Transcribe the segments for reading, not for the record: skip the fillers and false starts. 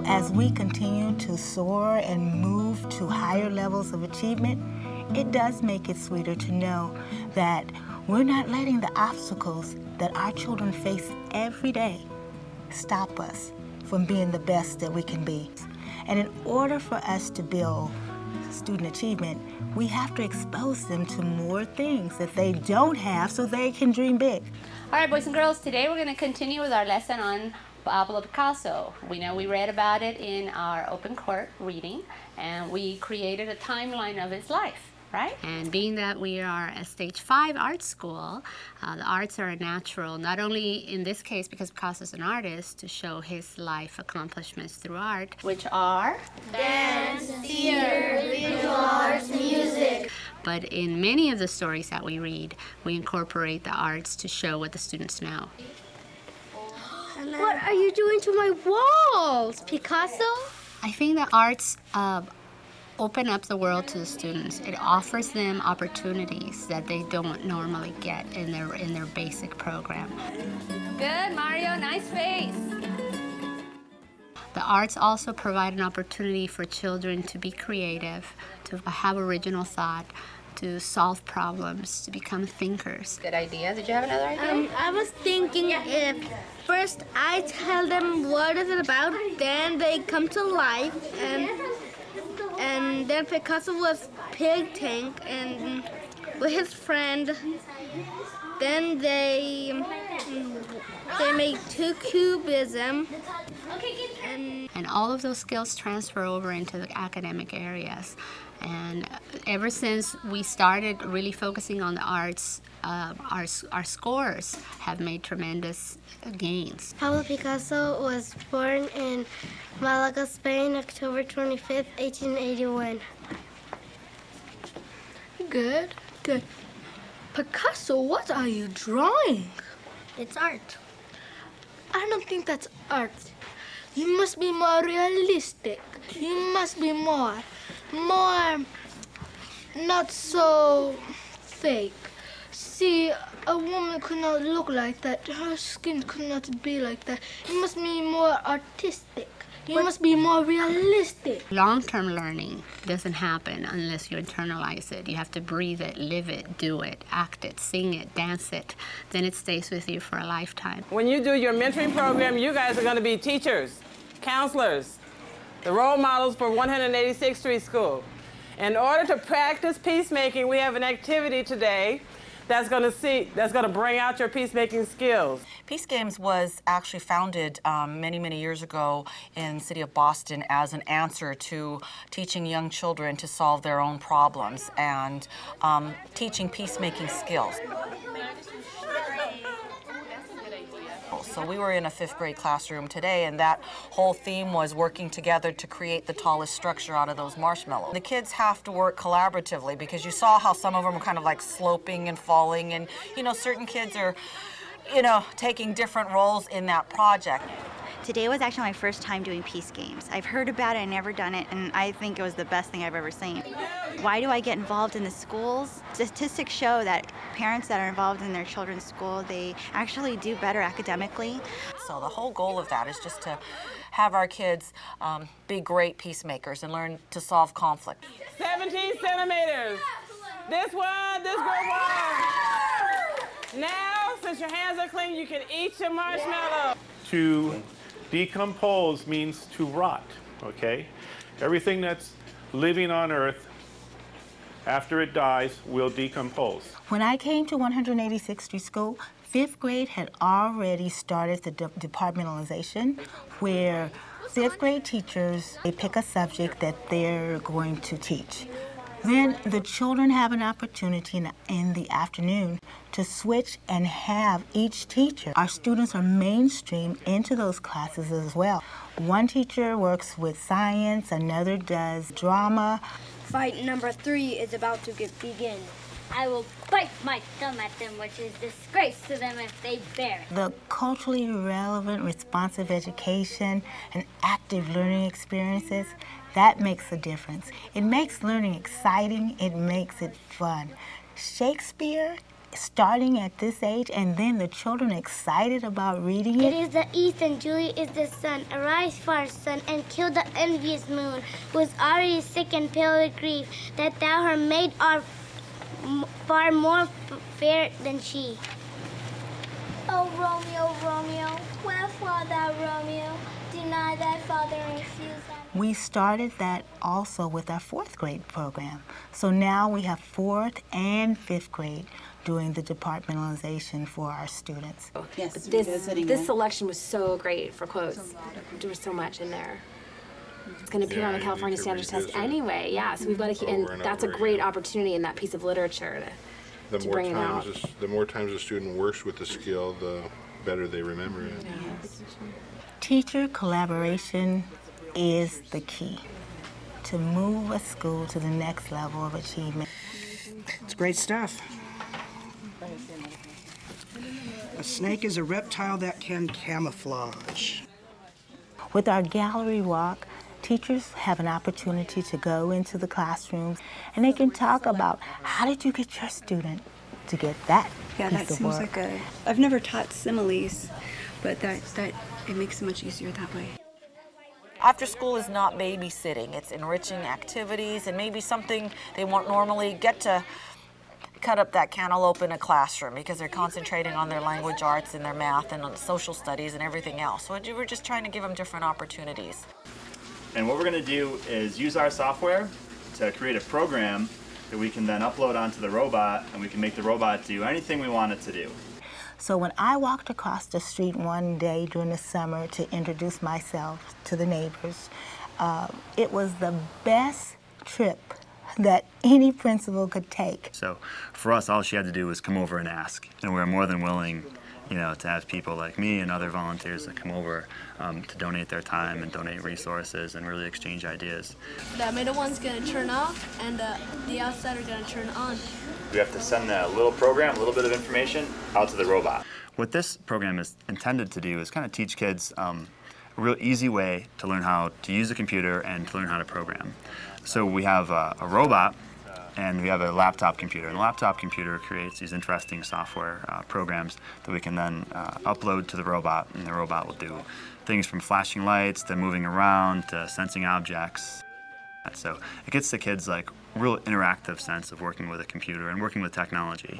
So as we continue to soar and move to higher levels of achievement, it does make it sweeter to know that we're not letting the obstacles that our children face every day stop us from being the best that we can be. And in order for us to build student achievement, we have to expose them to more things that they don't have so they can dream big. All right, boys and girls, today we're going to continue with our lesson on Pablo Picasso. We know we read about it in our open court reading, and we created a timeline of his life. Right? And being that we are a stage 5 art school, the arts are a natural, not only in this case because Picasso's an artist, to show his life accomplishments through art, which are dance, theater, visual arts, music. But in many of the stories that we read, we incorporate the arts to show what the students know. What are you doing to my walls, Picasso? I think the arts open up the world to the students. It offers them opportunities that they don't normally get in their basic program. Good, Mario, nice face. The arts also provide an opportunity for children to be creative, to have original thought, to solve problems, to become thinkers. Good idea. Did you have another idea? I was thinking if first I tell them what is it about, then they come to life, and then Picasso was pig tank and with his friend. Then they made 2 cubism. And all of those skills transfer over into the academic areas. And ever since we started really focusing on the arts, our scores have made tremendous gains. Pablo Picasso was born in Malaga, Spain, October 25th, 1881. Good, good. Picasso, what are you drawing? It's art. I don't think that's art. You must be more realistic. You must be more not so fake. See, a woman could not look like that. Her skin could not be like that. You must be more artistic. You must be more realistic. Long-term learning doesn't happen unless you internalize it. You have to breathe it, live it, do it, act it, sing it, dance it. Then it stays with you for a lifetime. When you do your mentoring program, you guys are going to be teachers, counselors, the role models for 186th Street School. In order to practice peacemaking, we have an activity today that's going to bring out your peacemaking skills. Peace Games was actually founded many, many years ago in the city of Boston as an answer to teaching young children to solve their own problems and teaching peacemaking skills. So we were in a 5th grade classroom today, and that whole theme was working together to create the tallest structure out of those marshmallows. The kids have to work collaboratively because you saw how some of them were kind of like sloping and falling, and certain kids are, taking different roles in that project. Today was actually my first time doing Peace Games. I've heard about it, I've never done it, and I think it was the best thing I've ever seen. Why do I get involved in the schools? Statistics show that parents that are involved in their children's school, they actually do better academically. So the whole goal of that is just to have our kids be great peacemakers and learn to solve conflict. 17 centimeters. This one, this group one. Now, since your hands are clean, you can eat your marshmallow. To decompose means to rot, okay? Everything that's living on Earth, after it dies, will decompose. When I came to 186th Street School, 5th grade had already started the departmentalization, where 5th grade teachers, they pick a subject that they're going to teach. Then the children have an opportunity in the afternoon to switch and have each teacher. Our students are mainstreamed into those classes as well. One teacher works with science, another does drama. Fight number 3 is about to begin. I will bite my thumb at them, which is disgrace to them if they bear it. The culturally relevant, responsive education and active learning experiences, that makes a difference. It makes learning exciting, it makes it fun. Shakespeare starting at this age, and then the children excited about reading It it. is the east and Julie is the sun. Arise, far sun, and kill the envious moon, who is already sick and pale with grief, that thou her maid art far more fair than she. O Romeo, Romeo, wherefore thou, Romeo, deny thy father and refuse thy... We started that also with our 4th grade program. So now we have 4th and 5th grade doing the departmentalization for our students. Yes, this selection was so great for quotes. There was so much in there. It's going to appear on the California Standards Test anyway, yeah, so we've got to keep, and that's a great opportunity in that piece of literature to bring it out. The more times a student works with the skill, the better they remember it. Yes. Teacher collaboration is the key to move a school to the next level of achievement. It's great stuff. A snake is a reptile that can camouflage. With our gallery walk, teachers have an opportunity to go into the classrooms and they can talk about how did you get your student to get that Yeah, that seems like I've never taught similes, but that it makes it much easier that way. After school is not babysitting, it's enriching activities and maybe something they won't normally get to cut up that cantaloupe in a classroom because they're concentrating on their language arts and their math and on social studies and everything else. So we're just trying to give them different opportunities. And what we're going to do is use our software to create a program that we can then upload onto the robot, and we can make the robot do anything we want it to do. So when I walked across the street one day during the summer to introduce myself to the neighbors, it was the best trip that any principal could take. So for us, all she had to do was come over and ask. And we're more than willing, to have people like me and other volunteers that come over to donate their time and donate resources and really exchange ideas. The middle one's going to turn off and the outside are going to turn on. We have to send a little program, a little bit of information out to the robot. What this program is intended to do is kind of teach kids a real easy way to learn how to use a computer and to learn how to program. So we have a robot and we have a laptop computer. And the laptop computer creates these interesting software programs that we can then upload to the robot, and the robot will do things from flashing lights to moving around to sensing objects. So it gets the kids like real interactive sense of working with a computer and working with technology.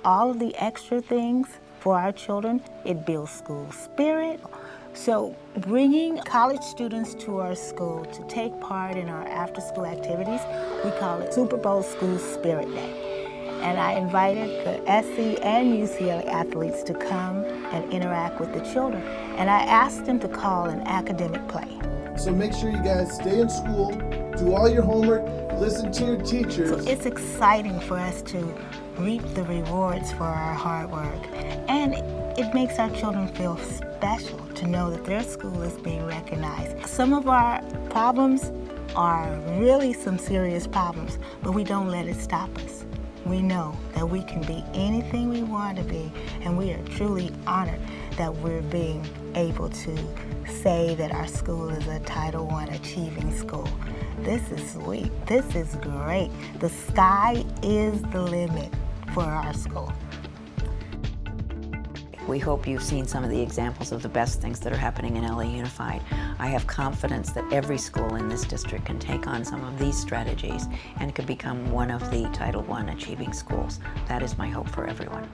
All of the extra things for our children, it builds school spirit. So bringing college students to our school to take part in our after-school activities, we call it Super Bowl School Spirit Day. And I invited the SC and UCLA athletes to come and interact with the children. And I asked them to call an academic play. So make sure you guys stay in school, do all your homework, listen to your teachers. So it's exciting for us to reap the rewards for our hard work. And it makes our children feel special to know that their school is being recognized. Some of our problems are really some serious problems, but we don't let it stop us. We know that we can be anything we want to be, and we are truly honored that we're being able to say that our school is a Title I achieving school. This is sweet. This is great. The sky is the limit for our school. We hope you've seen some of the examples of the best things that are happening in LA Unified. I have confidence that every school in this district can take on some of these strategies and could become one of the Title I achieving schools. That is my hope for everyone.